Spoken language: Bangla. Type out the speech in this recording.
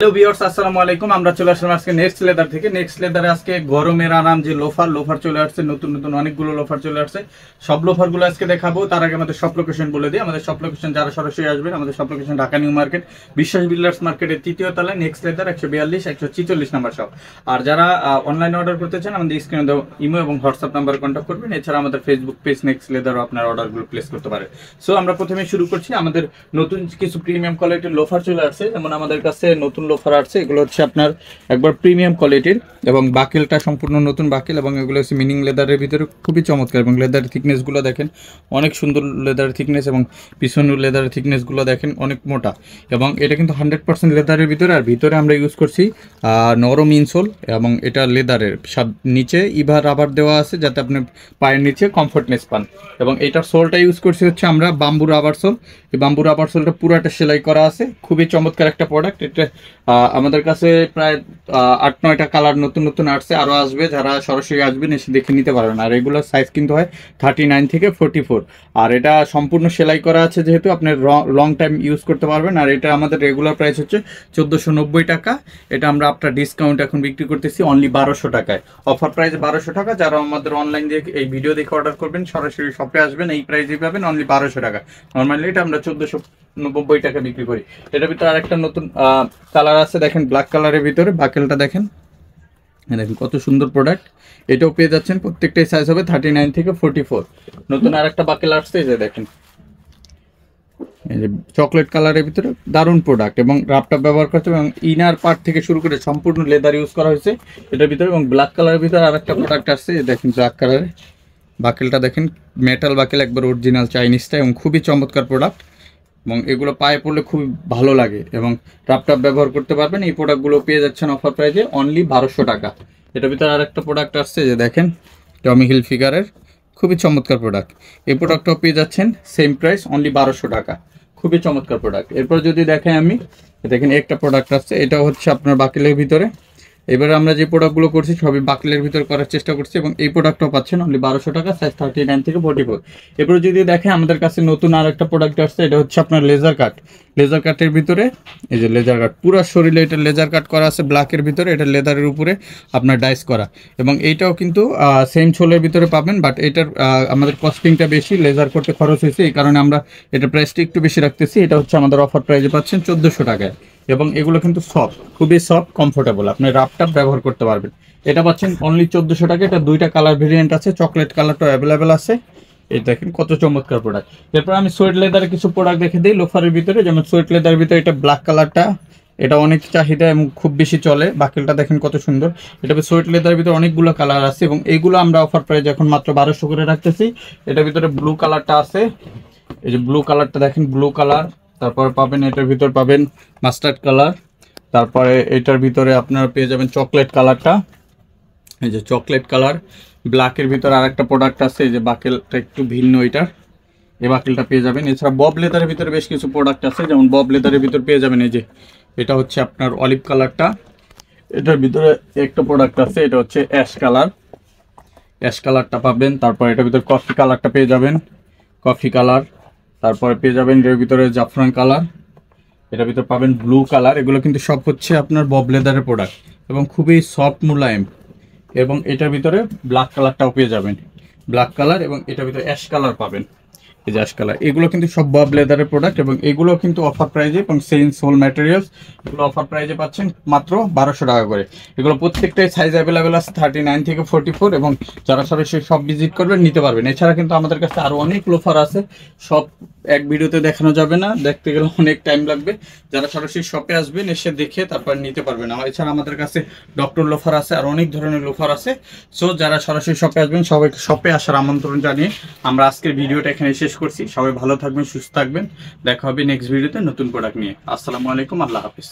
হ্যালো ভিউয়ার্স, আসসালামু আলাইকুম। আমরা চলে আসলাম আজকে নেক্সট লেদার থেকে। নেক্সট লেদারে আজকে গরমের আরাম যে লোফার চলে আসছে, নতুন নতুন অনেকগুলো লোফার চলে আসছে। সব লোফারগুলো আজকে দেখাবো। তার আগে আমাদের সব লোকেশন বলে দিই। আমাদের সব লোকেশন যারা সরাসরি আসবেন, আমাদের সব লোকেশন ঢাকা নিউ মার্কেট, বিশ্বাস বিল্ডার্স মার্কেটের ৩য় তলায়, নেক্সট লেদার ১৪২-১৪৬ নাম্বার শপ। আর যারা অনলাইনে অর্ডার করতে চান, আমাদের স্ক্রিনে দেওয়া ইমো এবং হোয়াটসঅ্যাপ নাম্বারে কন্ট্যাক্ট করবেন। এছাড়া আমাদের ফেসবুক পেজ নেক্সট লেদারও আপনার অর্ডারগুলো প্লেস করতে পারেন। সো আমরা প্রথমে শুরু করছি। আমাদের নতুন কিছু প্রিমিয়াম কোয়ালিটির লোফার চলে আসছে। যেমন আমাদের কাছে নতুন লোফার আসছে, এগুলো হচ্ছে আপনার একবার প্রিমিয়াম কোয়ালিটির এবং বাকেলটা সম্পূর্ণ নতুন বাকেল, এবং এগুলো হচ্ছে মিনিং লেদারের ভিতরে খুবই চমৎকার। এবং লেদারের থিকনেসগুলো দেখেন, অনেক সুন্দর লেদারের থিকনেস, এবং পিছনের লেদারের থিকনেসগুলো দেখেন অনেক মোটা। এবং এটা কিন্তু 100% লেদারের ভিতরে। আর ভিতরে আমরা ইউজ করছি নরম ইনসোল, এবং এটা লেদারের নিচে ইভা রাবার দেওয়া আছে যাতে আপনি পায়ের নিচে কমফোর্টনেস পান। এবং এটার সোলটা ইউজ করছি হচ্ছে আমরা বাম্বু রাবার সোল। এই বাম্বু রাবার সোলটা পুরোটা সেলাই করা আছে, খুবই চমৎকার একটা প্রোডাক্ট। এটা আমাদের কাছে প্রায় ৮-৯টা কালার নতুন নতুন আসছে, আরও আসবে। যারা সরাসরি আসবেন এসে দেখে নিতে পারবেন। আর এগুলোর সাইজ কিন্তু হয় 39 থেকে 44। আর এটা সম্পূর্ণ সেলাই করা আছে, যেহেতু আপনি লং টাইম ইউজ করতে পারবেন। আর এটা আমাদের রেগুলার প্রাইস হচ্ছে 1490 টাকা। এটা আমরা আপনার ডিসকাউন্ট এখন বিক্রি করতেছি অনলি 1200 টাকায়। অফার প্রাইস 1200 টাকা। যারা আমাদের অনলাইন দিয়ে এই ভিডিও দেখে অর্ডার করবেন, সরাসরি শপে আসবেন, এই প্রাইসই পাবেন অনলি 1200 টাকা। নর্মালি এটা আমরা 1490 টাকা বিক্রি করি। এটার ভিতরে আরেকটা নতুন কালার আছে, দেখেন ব্ল্যাক কালারের ভিতরে। বাকেলটা দেখেন, দেখেন কত সুন্দর প্রোডাক্ট। এটাও পেয়ে যাচ্ছেন, প্রত্যেকটাই সাইজ হবে 39 থেকে 44। নতুন আরেকটা বাকেল আসছে, এই যে দেখেন, এই যে চকলেট কালারের ভিতরে দারুণ প্রোডাক্ট। এবং রাপটা ব্যবহার করতে, এবং ইনার পার্ট থেকে শুরু করে সম্পূর্ণ লেদার ইউজ করা হয়েছে এটার ভিতরে। এবং ব্ল্যাক কালারের ভিতরে আরেকটা প্রোডাক্ট আসছে, দেখেন ব্ল্যাক কালারের বাকেলটা দেখেন, মেটাল বাকেল, একবার অরিজিনাল চাইনিজটা, এবং খুবই চমৎকার প্রোডাক্ট। এবং এগুলো পায়ে পড়লে খুবই ভালো লাগে, এবং রাপটাপ ব্যবহার করতে পারবেন। এই প্রোডাক্টগুলো পেয়ে যাচ্ছেন অফার প্রাইসে অনলি 1200 টাকা। এটার ভিতরে আরেকটা প্রোডাক্ট আসছে, যে দেখেন টমি হিল ফিগারের, খুবই চমৎকার প্রোডাক্ট। এই প্রোডাক্টটাও পেয়ে যাচ্ছেন সেম প্রাইস অনলি 1200 টাকা। খুবই চমৎকার প্রোডাক্ট। এরপর যদি দেখেন, আমি দেখেন একটা প্রোডাক্ট আসছে, এটা হচ্ছে আপনার বাকেলের ভিতরে। এবারে আমরা যে প্রোডাক্টগুলো করছি সবই বাকেলের ভিতরে করার চেষ্টা করছি, এবং এই প্রোডাক্টটাও পাচ্ছেন অনলি 1200 টাকা, সাইজ 39 থেকে 44। এরপরে যদি দেখেন, আমাদের কাছে নতুন আর একটা প্রোডাক্ট আসছে, এটা হচ্ছে আপনার লেজার কাট। লেজার কাটের ভিতরে এই যে লেজার কাট, পুরো শরীরে এটা লেজার কাট করা আছে ব্ল্যাকের ভিতরে। এটা লেদারের উপরে আপনার ডাইস করা, এবং এইটাও কিন্তু সেম সোলের ভিতরে পাবেন। বাট এটার আমাদের কস্টিংটা বেশি, লেজার করতে খরচ হয়েছে, এই কারণে আমরা এটা প্রাইসটা একটু বেশি রাখতেছি। এটা হচ্ছে আমাদের অফার প্রাইসে পাচ্ছেন 1400 টাকায়। এবং এগুলো কিন্তু সফট, খুবই সফট, কমফোর্টেবল, আপনি রাপটাপ ব্যবহার করতে পারবেন। এটা পাচ্ছেন অনলি 1400 টাকা। এটা দুইটা কালার ভেরিয়েন্ট আছে, চকলেট কালারটা অ্যাভেলেবেল আছে। এই দেখেন কত চমৎকার প্রোডাক্ট। এরপর আমি সোয়েট লেদারের কিছু প্রোডাক্ট দেখে দিই লোফারের ভিতরে। যেমন সোয়েট লেদারের ভিতরে এটা ব্ল্যাক কালারটা, এটা অনেক চাহিদা এবং খুব বেশি চলে। বাকেলটা দেখেন কত সুন্দর। এটা সোয়েট লেদারের ভিতরে অনেকগুলো কালার আছে, এবং এইগুলো আমরা অফার প্রাইস এখন মাত্র 1200 করে রাখতেছি। এটার ভিতরে ব্লু কালারটা আছে, এই যে ব্লু কালারটা দেখেন, ব্লু কালার। তারপর পাবেন এটার ভিতর পাবেন মাস্টার্ড কালার। তারপরে এটার ভিতরে আপনারা পেয়ে যাবেন চকলেট কালারটা, এই যে চকলেট কালার। ব্ল্যাকের ভিতরে আরেকটা প্রোডাক্ট আছে, এই যে বাকেলটা একটু ভিন্ন, এটার এই বাকেলটা পেয়ে যাবেন। এছাড়া বব লেদারের ভিতরে বেশ কিছু প্রোডাক্ট আছে, যেমন বব লেদারের ভিতর পেয়ে যাবেন এই যে এটা হচ্ছে আপনার অলিভ কালারটা। এটার ভিতরে একটা প্রোডাক্ট আছে, এটা হচ্ছে অ্যাশ কালার, অ্যাশ কালারটা পাবেন। তারপর এটার ভিতরে কফি কালারটা পেয়ে যাবেন, কফি কালার। তারপরে পেয়ে যাবেন এর ভিতরে জাফরান কালার, এটার ভিতরে পাবেন ব্লু কালার। এগুলো কিন্তু সব হচ্ছে আপনার বব লেদারের প্রোডাক্ট, এবং খুবই সফট মুলায়েম। এবং এটার ভিতরে ব্ল্যাক কালারটাও পেয়ে যাবেন, ব্ল্যাক কালার। এবং এটার ভিতরে অ্যাশ কালার পাবেন, এই যে অ্যাশ কালার। এগুলো কিন্তু সব বব লেদারের প্রোডাক্ট, এবং এগুলো কিন্তু অফার প্রাইজে, এবং সেম সোল ম্যাটেরিয়ালস, এগুলো অফার প্রাইজে পাচ্ছেন মাত্র 1200 টাকা করে। এগুলো প্রত্যেকটাই সাইজ অ্যাভেলেবেল আছে 39 থেকে 44, এবং যারা সরাসরি সব ভিজিট করবেন নিতে পারবেন। এছাড়া কিন্তু আমাদের কাছে আরও অনেক লোফার আছে, সব এক ভিডিওতে দেখানো যাবে না, দেখতে গেলে অনেক টাইম লাগবে। যারা সরাসরি শপে আসবেন এসে দেখে তারপর নিতে পারবেন। এছাড়া আমাদের কাছে ডক্টর লোফার আছে, আর অনেক ধরনের লোফার আছে। সো যারা সরাসরি শপে আসবেন সবাইকে শপে আসার আমন্ত্রণ জানিয়ে আমরা আজকের ভিডিওটা এখানে শেষ করছি। সবাই ভালো থাকবেন, সুস্থ থাকবেন। দেখা হবে নেক্সট ভিডিওতে নতুন প্রোডাক্ট নিয়ে। আসসালামু আলাইকুম, আল্লাহ হাফিজ।